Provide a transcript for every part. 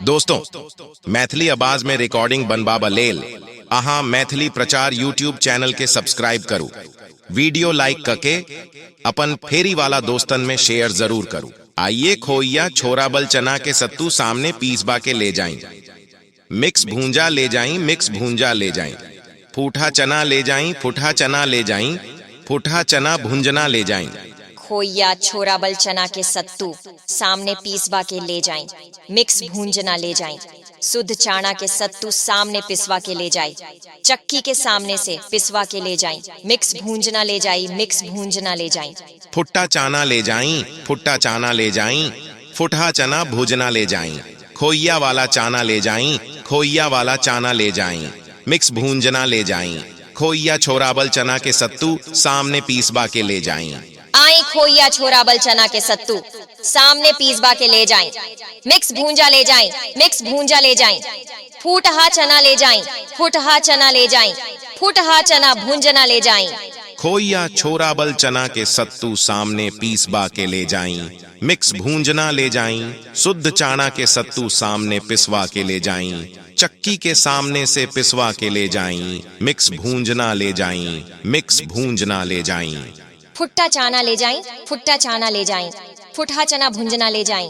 दोस्तों, मैथिली आवाज में रिकॉर्डिंग बनबाबा लेल अहाँ मैथिली प्रचार यूट्यूब चैनल के सब्सक्राइब करू, वीडियो लाइक करके अपन फेरी वाला दोस्तन में शेयर जरूर करू। आइए खोइया छोराबल चना के सत्तू सामने पीसबा के ले जाएं, मिक्स भूंजा ले जाएं, मिक्स भूंजा ले जाएं, फूठा चना ले जाएं, फूठा चना ले जाएं, फूठा चना भूंजना ले जाएं। खोइया छोराबल चना के सत्तू सामने पीसवा के ले जाएं, मिक्स भूंजना ले जाएं, शुद्ध चाना के सत्तू सामने पिसवा के ले जाएं, चक्की के सामने से पिसवा के ले जाएं, मिक्स भूंजना ले जाएं, मिक्स भूंजना ले जाएं। फुट्टा चाना ले जाएं, फुट्टा चाना ले जाएं, फुटहा चना भूजना ले जाएं, खोइया वाला चाना ले जाएं, खोइया वाला चाना ले जाएं, मिक्स भूंजना ले जाएं। खोइया छोराबल चना के सत्तू सामने पीसबा के ले जाएं। आई खोइया छोराबल चना के सत्तू सामने पीसबा के ले जाएं, मिक्स भूंजा ले जाएं, मिक्स भूंजा ले जाएं, फूटहा चना ले जाएं, फूटहा चना ले जाएं, फूटहा चना भूंजना ले जाएं। खोइया छोराबल चना के सत्तू सामने पीसबा के ले जाएं, मिक्स भूंजना ले जाएं, शुद्ध चाना के सत्तू सामने पिसवा के ले जाएं, चक्की के सामने से पिसवा के ले जाएं, मिक्स भूंजना ले जाएं, मिक्स भूंजना ले जाएं। फुट्टा चाना ले जाएं, फुट्टा चाना ले जाएं, फुटहा चना भूंजना ले जाएं,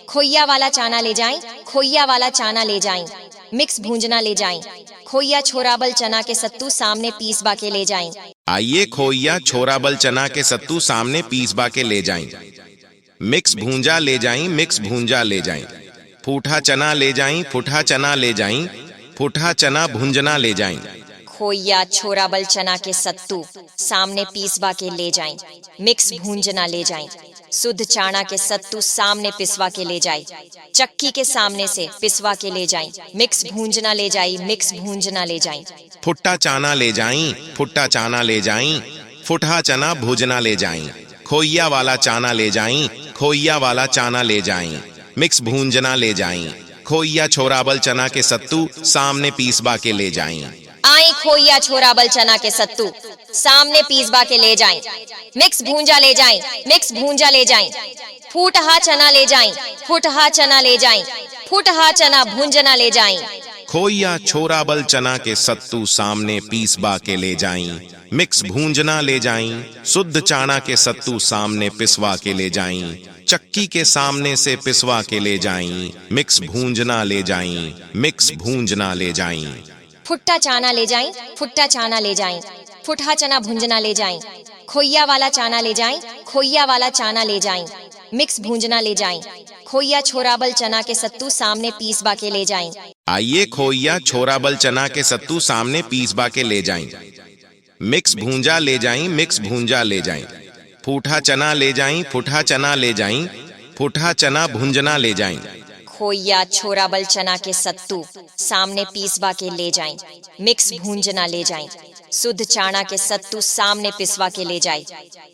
खोइया वाला चाना ले जाएं, खोइया वाला चाना ले जाएं, मिक्स भूंजना ले जाएं। खोइया छोराबल चना के सत्तू सामने पीसबा के ले जाएं। आइए खोइया छोराबल चना के सत्तू सामने पीसबा के ले जाएं, मिक्स भूंजा ले जाएं, मिक्स भूंजा ले जाएं, फूठा चना ले जाएं, फूठा चना ले जाएं, फूठा चना भूंजना ले जाएं। खोइया छोराबल चना के सत्तू सामने पीसबा के ले जाएं, मिक्स भूंजना ले जाएं, शुद्ध चाना के सत्तू सामने पिसवा के ले जाएं, चक्की के सामने से पिसवा के ले जाएं, मिक्स भूंजना ले जाएं, मिक्स भूंजना ले जाएं। फुट्टा चाना ले जाएं, फुट्टा चाना ले जाएं, फुटहा चना भूजना ले जाएं, खोइया वाला चाना ले जाएं, खोइया वाला चाना ले जाएं, मिक्स भूंजना ले जाएं। खोइया छोराबल चना के सत्तू सामने पीसबा के ले जाएं। आई खोइया छोराबल चना के सत्तू सामने पीसबा के ले जाएं, मिक्स भूंजा ले जाएं, मिक्स भूंजा ले जाएं, फूटहा चना ले जाएं, फूटहा चना ले जाएं, फूटहा चना भूंजना ले जाएं। खोइया छोराबल चना के सत्तू सामने पीसबा के ले जाएं, मिक्स भूंजना ले जाएं, शुद्ध चाना के सत्तू सामने पिसवा के ले जाएं, चक्की के सामने से पिसवा के ले जाएं, मिक्स भूंजना ले जाएं, मिक्स भूंजना ले जाएं। फुट्टा चाना ले जाएं, फुट्टा चाना ले जाएं, फुटहा चना भूंजना ले जाएं, खोइया वाला चाना ले जाएं, खोइया वाला चाना ले जाएं, मिक्स भूंजना ले जाएं। खोइया छोराबल चना के सत्तू सामने पीसबा के ले जाएं। आइए खोइया छोराबल चना के सत्तू सामने पीसबा के ले जाएं, मिक्स भूंजा ले जाएं, मिक्स भूंजा ले जाएं, फूठा चना ले जाएं, फूठा चना ले जाएं, फूठा चना भूंजना ले जाएं। खोइया छोराबल चना के सत्तू सामने पीसबा के ले जाएं, मिक्स भूंजना ले जाएं, शुद्ध चाना के सत्तू सामने पिसवा के ले जाएं,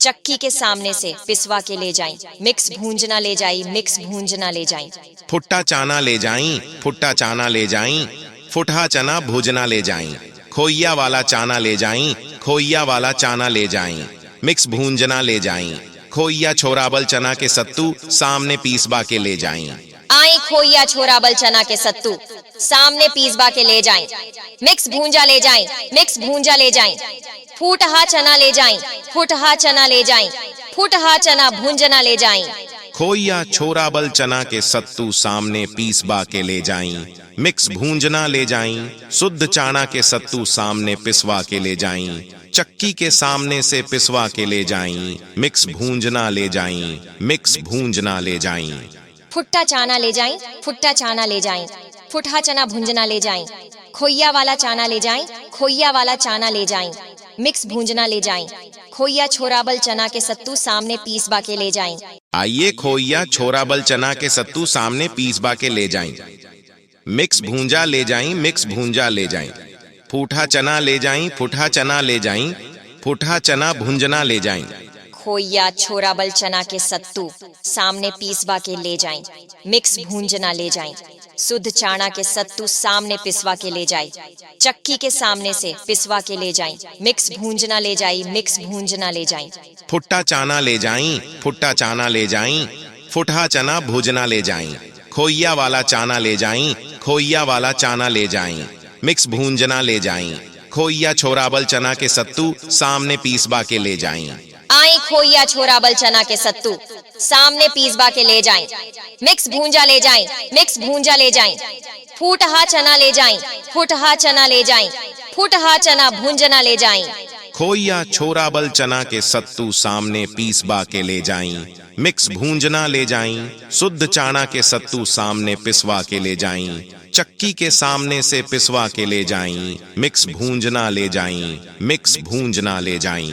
चक्की के सामने से पिसवा के ले जाएं, मिक्स भूंजना ले जाएं, मिक्स भूंजना ले जाएं। फुट्टा चाना ले जाएं, फुट्टा चाना ले जाएं, फुटहा चना भूजना ले जाएं, खोइया वाला चाना ले जाएं, खोइया वाला चाना ले जाएं, मिक्स भूंजना ले जाएं। खोइया छोराबल चना के सत्तू सामने पीसबा के ले जाएं। आई खोइया छोराबल चना के सत्तू सामने पीसबा के ले जाएं, मिक्स भूंजा ले जाएं, मिक्स भूंजा ले जाएं, फूटहा चना ले जाएं, फूटहा चना ले जाएं, फूटहा चना भूंजना ले जाएं। खोइया छोराबल चना के सत्तू सामने पीसबा के ले जाएं, मिक्स भूंजना ले जाएं, शुद्ध चाना के सत्तू सामने पिसवा के ले जाएं, चक्की के सामने से पिसवा के ले जाएं, मिक्स भूंजना ले जाएं, मिक्स भूंजना ले जाएं। फुट्टा चाना ले जाएं, फुट्टा चाना ले जाएं, फुटहा चना भूंजना ले जाएं, खोइया वाला चाना ले जाएं, खोइया वाला चाना ले जाएं, मिक्स भूंजना ले जाएं। खोइया छोराबल चना के सत्तू सामने पीसबा के ले जाएं। आइए खोइया छोराबल चना के सत्तू सामने पीसबा के ले जाएं, मिक्स भूंजा ले जाएं, मिक्स भूंजा ले जाएं, फूठा चना ले जाएं, फूठा चना ले जाएं, फूठा चना भूंजना ले जाएं। खोइया छोराबल चना के सत्तू सामने पीसबा के ले जाएं, मिक्स भूंजना ले जाएं, शुद्ध चाना के सत्तू सामने पिसवा के ले जाएं, चक्की के सामने से पिसवा के ले जाएं, मिक्स भूंजना ले जाएं, मिक्स भूंजना ले जाएं। फुट्टा चाना ले जाएं, फुट्टा चाना ले जाएं, फुटहा चना भूजना ले जाएं, खोइया वाला चाना ले जाई, खोइया वाला चाना ले जाई, मिक्स भूंजना ले जाई, खोइया छोराबल चना के सत्तू सामने पीसबा के ले जाई। आई खोइया छोराबल चना के सत्तू सामने पीसबा के ले जाएं, मिक्स भूंजा ले जाएं, मिक्स भूंजा ले जाएं, फूटहा चना ले जाएं, फूटहा चना ले जाएं, फूटहा चना भूंजना ले जाएं। खोइया छोराबल चना के सत्तू सामने पीसबा के ले जाई, मिक्स भूंजना ले जाई, शुद्ध चाना के सत्तू सामने पिसवा के ले जाई, चक्की के सामने से पिसवा के ले जाई, मिक्स भूंजना ले जाई, मिक्स भूंजना ले जाई।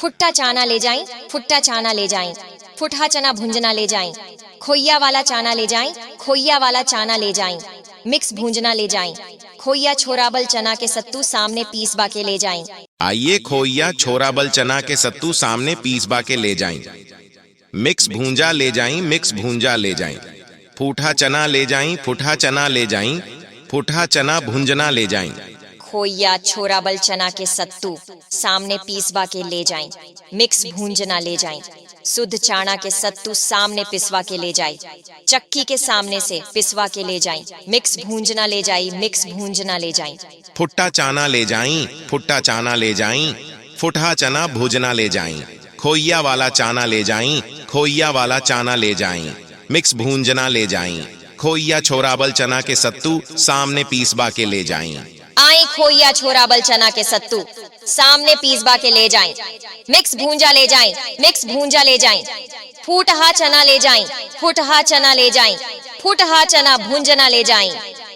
फुट्टा चाना ले जाएं, फुट्टा चाना ले जाएं, फुटहा चना भूंजना ले जाएं, खोइया वाला चाना ले जाएं, खोइया वाला चाना ले जाएं, मिक्स भूंजना ले जाएं, खोइया छोराबल चना के सत्तू सामने पीसबा के ले जाएं। आइए खोइया छोराबल चना के सत्तू सामने पीसबा के ले जाएं, मिक्स भूंजा ले जाएं, मिक्स भूंजा ले जाएं, फूटा चना ले जाएं, फूटा चना ले जाएं, फूटा चना भूंजना ले जाएं। खोइया छोराबल चना के सत्तू सामने पीसबा के ले जाएं, मिक्स भूंजना ले जाएं, शुद्ध चाना के सत्तू सामने पिसवा के ले जाएं, चक्की के सामने से पिसवा के ले जाएं, मिक्स भूंजना ले जाएं, मिक्स भूंजना ले जाएं। फुट्टा चाना ले जाएं, फुट्टा चाना ले जाएं, फुटहा चना भूजना ले जाएं, खोइया वाला चाना ले जाएं, खोइया वाला चाना ले जाएं, मिक्स भूंजना ले जाएं, खोइया छोराबल चना के सत्तू सामने पीसबा के ले जाएं। आई खोइया छोराबल चना के सत्तू सामने पीसबा के ले जाएं, मिक्स भूंजा ले जाएं, मिक्स भूंजा ले जाएं, फूटहा चना ले जाएं, फूटहा चना ले जाएं, फूटहा चना भूंजना ले जाएं।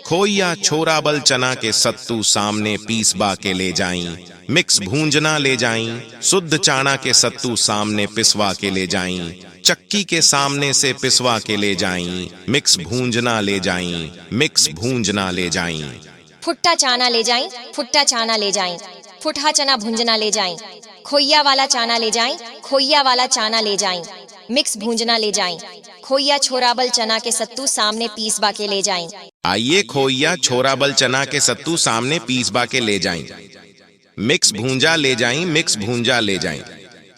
खोइया छोराबल चना के सत्तू सामने पीसबा के ले जाएं, मिक्स भूंजना ले जाएं, शुद्ध चाना के सत्तू सामने पिसवा के ले जाएं, चक्की के सामने से पिसवा के ले जाएं, मिक्स भूंजना ले जाएं, मिक्स भूंजना ले जाएं। फुट्टा चाना ले जाएं, फुट्टा चाना ले जाएं, फुटहा चना भूंजना ले जाएं, खोइया वाला चाना ले जाएं, खोइया वाला चाना ले जाएं, मिक्स भूंजना ले जाएं, खोइया छोराबल चना के सत्तू सामने पीसबा के ले जाएं। आइए खोइया छोराबल चना के सत्तू सामने पीसबा के ले जाएं, मिक्स भूंजा ले जाएं, मिक्स भूंजा ले जाएं,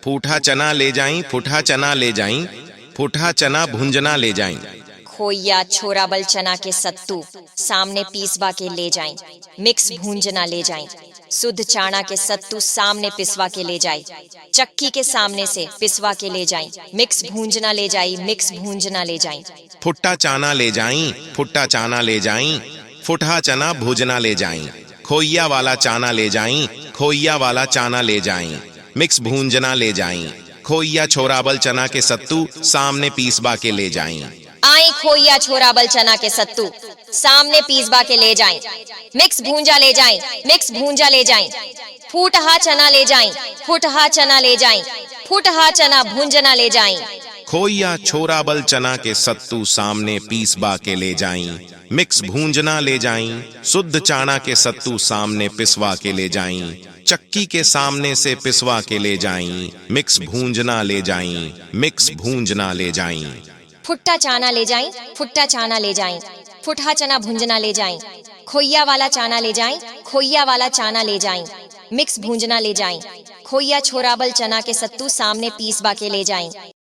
फूटा चना ले जाएं, फूटा चना ले जाएं, फूटा चना भूंजना ले जाएं। खोइया छोराबल चना के सत्तू सामने पीसबा के ले जाएं, मिक्स भूंजना ले जाएं, शुद्ध चाना के सत्तू सामने पिसवा के ले जाएं, चक्की के सामने से पिसवा के ले जाएं, मिक्स भूंजना ले जाएं, मिक्स भूंजना ले जाएं। फुट्टा चाना ले जाएं, फुट्टा चाना ले जाएं, फुटहा चना भूजना ले जाएं, खोइया वाला चाना ले जाएं, खोइया वाला चाना ले जाएं, मिक्स भूंजना ले जाएं, खोइया छोराबल चना के सत्तू सामने पीसबा के ले जाएं। आई खोइया छोराबल चना के सत्तू सामने पीसबा के ले जाएं, मिक्स भूंजा ले जाएं, मिक्स भूंजा ले जाएं, फूटहा चना ले जाएं, फूटहा चना ले जाएं, फूटहा चना भूंजना ले जाएं। खोइया छोराबल चना के सत्तू सामने पीसबा के ले जाएं, मिक्स भूंजना ले जाएं, शुद्ध चाना के सत्तू सामने पिसवा के ले जाएं, चक्की के सामने से पिसवा के ले जाएं, मिक्स भूंजना ले जाएं, मिक्स भूंजना ले जाएं। फुट्टा चाना ले जाएं, फुट्टा चाना ले जाएं, फुटहा चना भूंजना ले जाएं, खोइया वाला चाना ले जाएं, खोइया वाला चाना ले जाएं, मिक्स भूंजना ले जाएं, खोइया छोराबल चना के सत्तू सामने पीसबा के ले जाएं।